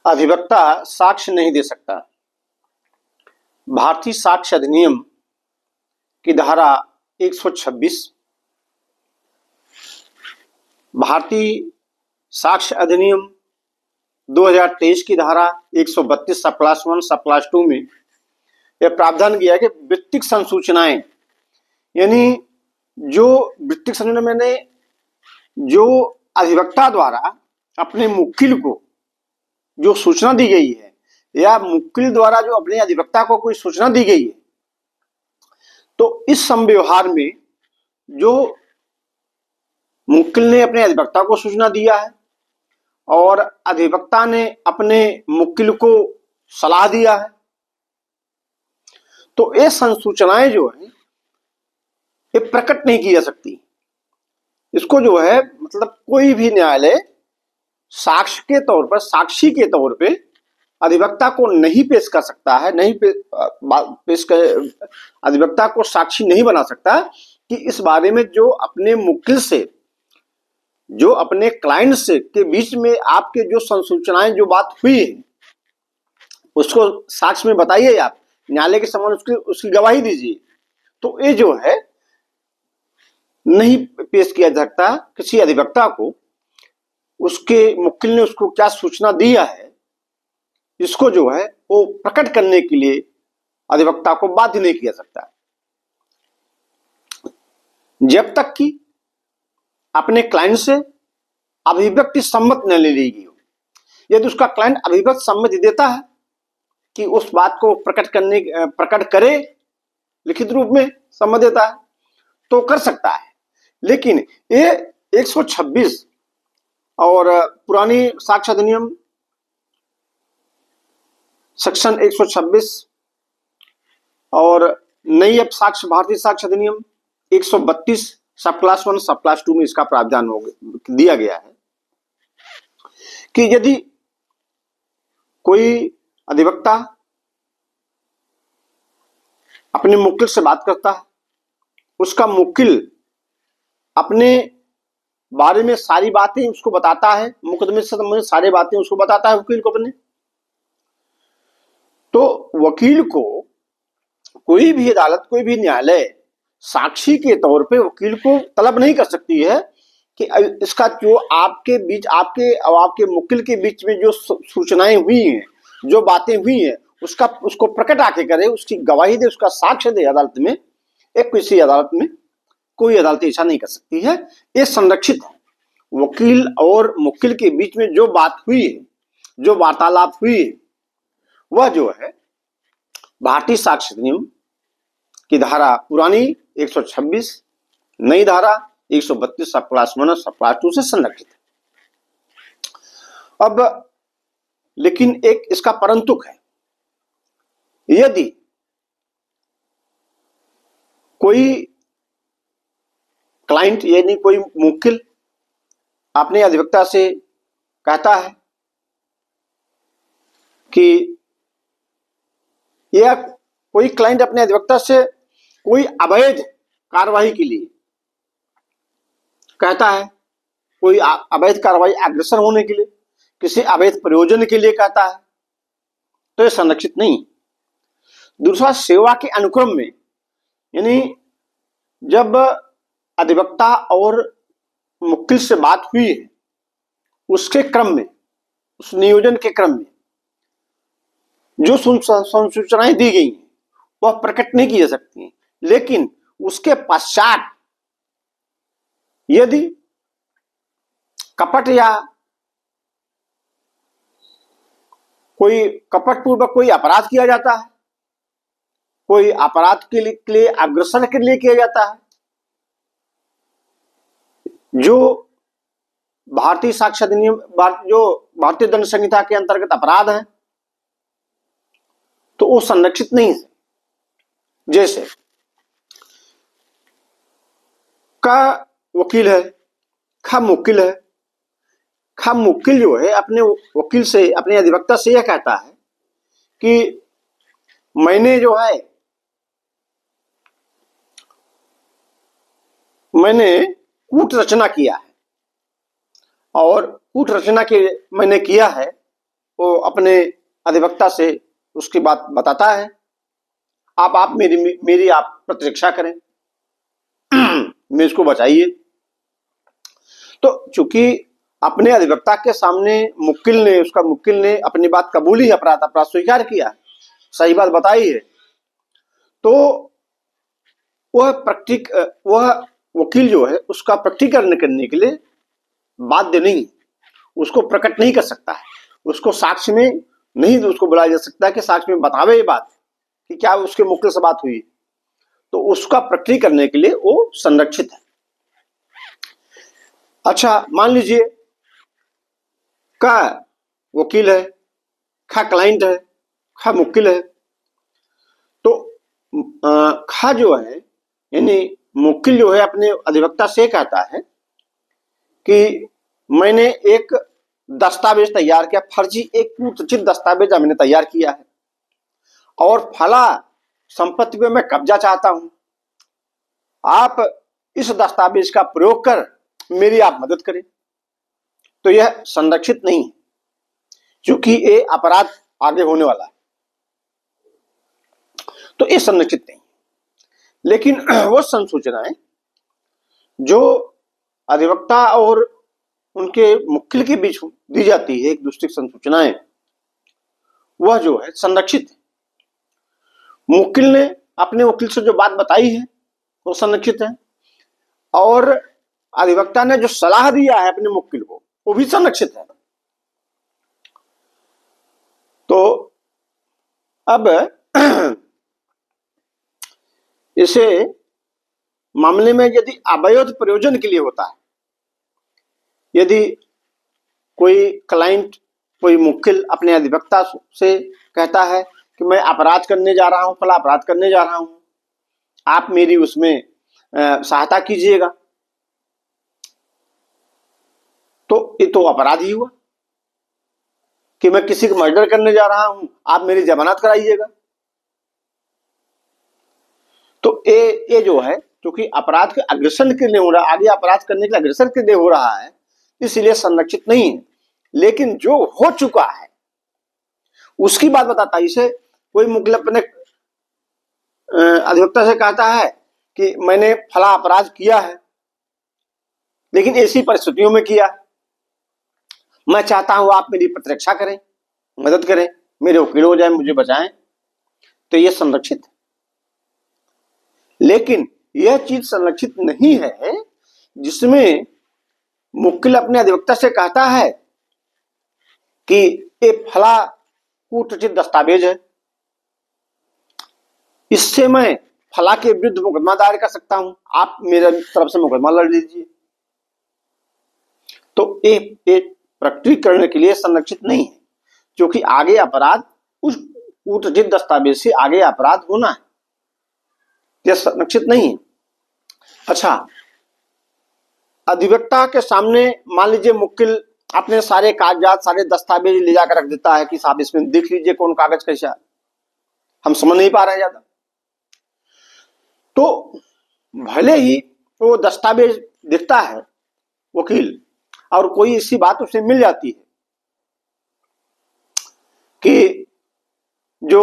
अधिवक्ता साक्ष्य नहीं दे सकता। भारतीय साक्ष्य अधिनियम की धारा 126, भारतीय साक्ष्य अधिनियम 2023 की धारा 132 सब क्लास 1 सब क्लास 2 में यह प्रावधान किया है कि वित्तीय संसूचनाएं, यानी जो वित्तीय संसूचना मैंने जो अधिवक्ता द्वारा अपने मुक्किल को जो सूचना दी गई है या मुक्किल द्वारा जो अपने अधिवक्ता को कोई सूचना दी गई है, तो इस संव्यवहार में जो मुक्किल ने अपने अधिवक्ता को सूचना दिया है और अधिवक्ता ने अपने मुक्किल को सलाह दिया है, तो ये संसूचनाएं जो है ये प्रकट नहीं की जा सकती। इसको जो है मतलब कोई भी न्यायालय साक्ष्य के तौर पर, साक्षी के तौर पे अधिवक्ता को नहीं पेश कर सकता है, अधिवक्ता को साक्षी नहीं बना सकता कि इस बारे में जो अपने मुक्किल से, जो अपने क्लाइंट से के बीच में आपके जो संसूचनाएं जो बात हुई है उसको साक्ष्य में बताइए, आप न्यायालय के समक्ष उसकी गवाही दीजिए। तो ये जो है नहीं पेश किया जा सकता किसी अधिवक्ता को, उसके मुक्किल ने उसको क्या सूचना दिया है इसको जो है वो प्रकट करने के लिए अधिवक्ता को बाध्य नहीं किया सकता, जब तक कि अपने क्लाइंट से अभिव्यक्ति सम्मत न ले ली गई हो। यदि उसका क्लाइंट अभिव्यक्ति सम्मति देता है कि उस बात को प्रकट करे, लिखित रूप में सम्मत देता है तो कर सकता है। लेकिन ये 126 और पुरानी साक्ष्य अधिनियम सेक्शन 126 और नई अब साक्ष्य भारतीय साक्ष्य अधिनियम 132 सब क्लास 1 सब क्लास 2 में इसका प्रावधान दिया गया है कि यदि कोई अधिवक्ता अपने मुक्किल से बात करता है, उसका मुक्किल अपने बारे में सारी बातें उसको बताता है, मुकदमे से संबंधित सारी बातें उसको बताता है वकील को अपने, तो वकील को कोई भी अदालत, कोई भी न्यायालय साक्षी के तौर पे वकील को तलब नहीं कर सकती है कि इसका जो आपके बीच, आपके और आपके मुक्किल के बीच में जो सूचनाएं हुई हैं, जो बातें हुई हैं, उसको प्रकट आके करे, उसकी गवाही दे, उसका साक्ष्य दे अदालत में। एक किसी अदालत में कोई अदालत ऐसा नहीं कर सकती है, ये संरक्षित है। वकील और मुक्किल के बीच में जो बात हुई है, जो वार्तालाप हुई है, वह जो है भारतीय साक्ष्य अधिनियम की धारा पुरानी 126, नई धारा 132 सब क्लास 1 सब क्लास 2 से संरक्षित है। अब लेकिन एक इसका परंतुक है, यदि कोई क्लाइंट यानी कोई मुक्किल अपने अधिवक्ता से कहता है कि या कोई क्लाइंट अपने अधिवक्ता से कोई अवैध कार्रवाई के लिए कहता है, कोई अवैध कार्रवाई अग्रसर होने के लिए, किसी अवैध प्रयोजन के लिए कहता है, तो यह संरक्षित नहीं। दूसरा, सेवा के अनुक्रम में, यानी जब अधिवक्ता और मुक्किल से बात हुई है उसके क्रम में, उस नियोजन के क्रम में जो संसूचनाएं दी गई हैं वह प्रकट नहीं की जा सकती हैं। लेकिन उसके पश्चात यदि कपट या कोई कपटपूर्वक कोई अपराध किया जाता है, कोई अपराध के लिए अग्रसर के लिए किया जाता है, जो भारतीय साक्ष्य अधिनियम, जो भारतीय दंड संहिता के अंतर्गत अपराध है, तो वो संरक्षित नहीं है। जैसे का वकील है, खा मुक्किल है, खा मुक्किल जो है अपने वकील से, अपने अधिवक्ता से यह कहता है कि मैंने जो है कूट रचना किया है और कूट रचना के मैंने किया है वो अपने अधिवक्ता से उसकी बात बताता है, आप मेरी आप प्रतिरक्षा करें, मैं इसको बचाइए। तो चूंकि अपने अधिवक्ता के सामने उसका मुक्किल ने अपनी बात कबूली, अपराध स्वीकार किया, सही बात बताई है, तो वह वकील जो है उसका प्रकटीकरण करने के लिए बाध्य नहीं, उसको प्रकट नहीं कर सकता है, उसको साक्ष्य में नहीं उसको बुलाया जा सकता कि साक्ष्य में बतावे ये बात कि क्या उसके मुक्किल से बात हुई, तो उसका प्रकटीकरण करने के लिए वो संरक्षित है। अच्छा, मान लीजिए का वकील है, खा क्लाइंट है, खा मुक्किल है, तो खा जो है यानी मुक्किल जो है अपने अधिवक्ता से कहता है कि मैंने एक दस्तावेज तैयार किया, फर्जी एक कूटचित दस्तावेज मैंने तैयार किया है और फला संपत्ति पे मैं कब्जा चाहता हूं, आप इस दस्तावेज का प्रयोग कर मेरी आप मदद करें। तो यह संरक्षित नहीं है क्योंकि ये अपराध आगे होने वाला है, तो ये संरक्षित नहीं। लेकिन वो संसूचनाएं जो अधिवक्ता और उनके मुक्किल के बीच दी जाती है, एक दूसरे की संसूचनाएं, वह जो है संरक्षित है। मुक्किल ने अपने वकील से जो बात बताई है वो संरक्षित है, और अधिवक्ता ने जो सलाह दिया है अपने मुक्किल को वो भी संरक्षित है। तो अब इसे मामले में यदि अवैध प्रयोजन के लिए होता है, यदि कोई क्लाइंट, कोई मुक्किल अपने अधिवक्ता से कहता है कि मैं अपराध करने जा रहा हूं, फला अपराध करने जा रहा हूं, आप मेरी उसमें सहायता कीजिएगा, तो ये तो अपराध ही हुआ कि मैं किसी को मर्डर करने जा रहा हूं, आप मेरी जमानत कराइएगा। तो ये जो है क्योंकि अपराध के अग्रेसन के लिए हो रहा है, आगे अपराध करने के अग्रेसर के लिए हो रहा है, इसलिए संरक्षित नहीं है। लेकिन जो हो चुका है उसकी बात बताता है। इसे कोई मुक्किल अपने अधिवक्ता से कहता है कि मैंने फला अपराध किया है, लेकिन ऐसी परिस्थितियों में किया, मैं चाहता हूं आप मेरी प्रतिरक्षा करें, मदद करें, मेरे वकील हो जाए, मुझे बचाएं, तो यह संरक्षित है। लेकिन यह चीज संरक्षित नहीं है जिसमें मुक्किल अपने अधिवक्ता से कहता है कि ये फला कूटचित दस्तावेज है, इससे मैं फला के विरुद्ध मुकदमा दायर कर सकता हूं, आप मेरे तरफ से मुकदमा लड़ लीजिए। तो ये प्रकटीकरण के लिए संरक्षित नहीं है क्योंकि आगे अपराध उस कूटचित दस्तावेज से आगे अपराध होना है, यह संरक्षित नहीं है। अच्छा, अधिवक्ता के सामने मान लीजिए मुक्किल अपने सारे कागजात, सारे दस्तावेज ले जाकर रख देता है कि साहब इसमें देख लीजिए कौन कागज कैसा है, हम समझ नहीं पा रहे हैं ज्यादा। तो भले ही वो दस्तावेज दिखता है वकील और कोई इसी बात उसे मिल जाती है कि जो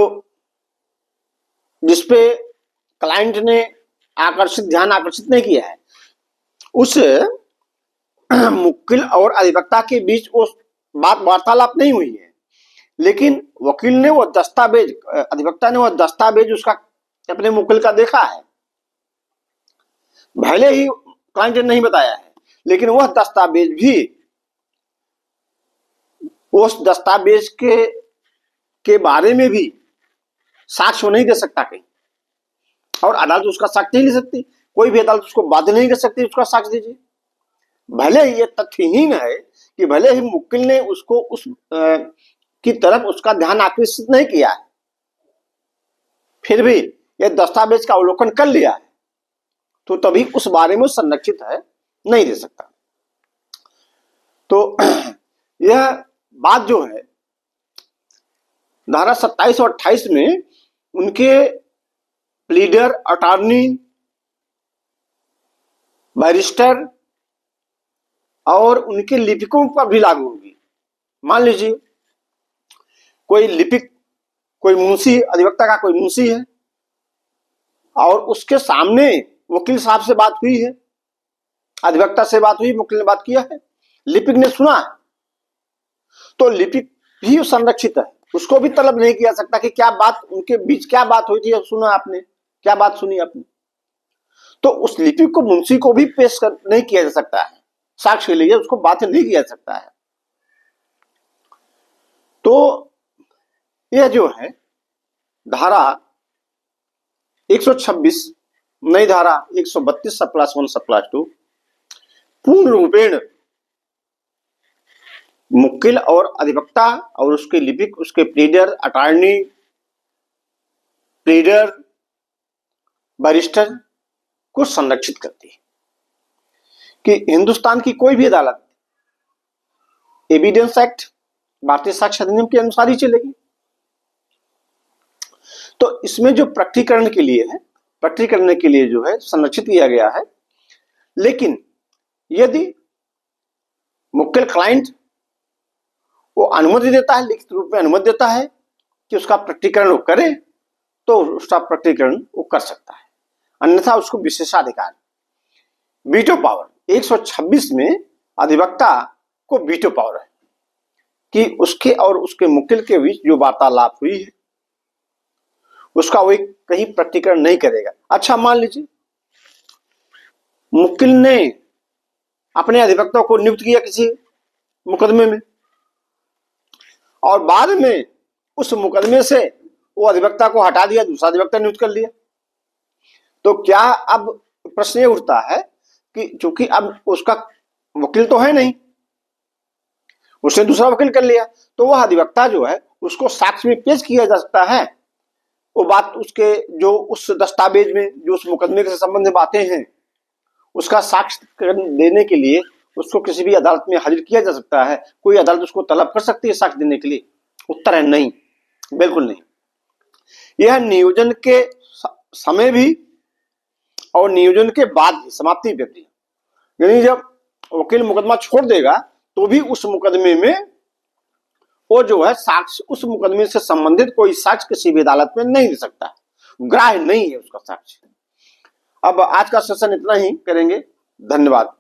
जिसपे क्लाइंट ने ध्यान आकर्षित नहीं किया है, उस मुक्किल और अधिवक्ता के बीच वो बात वार्तालाप नहीं हुई है, लेकिन वकील ने वो दस्तावेज, अधिवक्ता ने वो दस्तावेज उसका अपने मुक्किल का देखा है, भले ही क्लाइंट ने नहीं बताया है, लेकिन वह दस्तावेज भी उस दस्तावेज के बारे में भी साक्ष्य नहीं दे सकता कहीं, और अदालत उसका साक्ष्य नहीं ले सकती, कोई भी अदालत उसको बाध्य नहीं कर सकती उसका साक्ष्य दीजिए। भले ही ये तथ्यहीन है कि भले ही मुक्किल ने उसको उस की तरफ उसका ध्यान आकर्षित नहीं किया है, फिर भी यह दस्तावेज का अवलोकन कर लिया है, तो तभी उस बारे में संरक्षित है, नहीं दे सकता। तो यह बात जो है धारा 27 और 28 में उनके प्लीडर, अटॉर्नी, बैरिस्टर और उनके लिपिकों पर भी लागू होगी। मान लीजिए कोई लिपिक, कोई मुंशी, अधिवक्ता का कोई मुंशी है और उसके सामने वकील साहब से बात हुई है, अधिवक्ता से बात हुई, वकील ने बात किया है, लिपिक ने सुना, तो लिपिक भी संरक्षित है, उसको भी तलब नहीं किया सकता कि क्या बात उनके बीच क्या बात हुई थी, सुना आपने, क्या बात सुनी आपने। तो उस लिपिक को मुंशी को भी पेश नहीं किया जा सकता है साक्ष्य के लिए, उसको बात नहीं किया जा सकता है। तो यह जो है धारा 126 नई धारा 132 +1 +2 पूर्ण रूपेण मुक्किल और अधिवक्ता और उसके लिपिक, उसके प्लीडर, अटॉर्नी, प्लीडर, बैरिस्टर को संरक्षित करती है कि हिंदुस्तान की कोई भी अदालत एविडेंस एक्ट, भारतीय साक्ष्य अधिनियम के अनुसार ही चलेगी। तो इसमें जो प्रकटीकरण के लिए है, प्रकटीकरण के लिए जो है संरक्षित किया गया है। लेकिन यदि मुक्किल क्लाइंट वो अनुमति देता है, लिखित रूप में अनुमति देता है कि उसका प्रकटीकरण वो करे, तो उसका प्रकटीकरण वो कर सकता है, अन्यथा उसको विशेषाधिकार, वीटो पावर 126 में अधिवक्ता को वीटो पावर है कि उसके और उसके मुक्किल के बीच जो वार्तालाप हुई है उसका वो कहीं प्रकटीकरण नहीं करेगा। अच्छा, मान लीजिए मुक्किल ने अपने अधिवक्ता को नियुक्त किया किसी मुकदमे में और बाद में उस मुकदमे से वो अधिवक्ता को हटा दिया, दूसरा अधिवक्ता नियुक्त कर लिया, तो क्या अब प्रश्न ये उठता है कि चूंकि अब उसका वकील तो है नहीं, उसने दूसरा वकील कर लिया, तो वह अधिवक्ता जो है उसको साक्ष्य में पेश किया जा सकता है, वो बात उसके जो उस दस्तावेज में जो उस मुकदमे से संबंधित बातें हैं उसका साक्ष्य देने के लिए उसको किसी भी अदालत में हाजिर किया जा सकता है। कोई अदालत उसको तलब कर सकती है साक्ष्य देने के लिए? उत्तर है नहीं, बिल्कुल नहीं। यह नियोजन के समय भी और नियोजन के बाद भी, समाप्ति व्यक्ति, यानी जब वकील मुकदमा छोड़ देगा तो भी उस मुकदमे में वो जो है साक्ष्य, उस मुकदमे से संबंधित कोई साक्ष्य किसी भी अदालत में नहीं दे सकता, ग्राह्य नहीं है उसका साक्ष्य। अब आज का सेशन इतना ही करेंगे, धन्यवाद।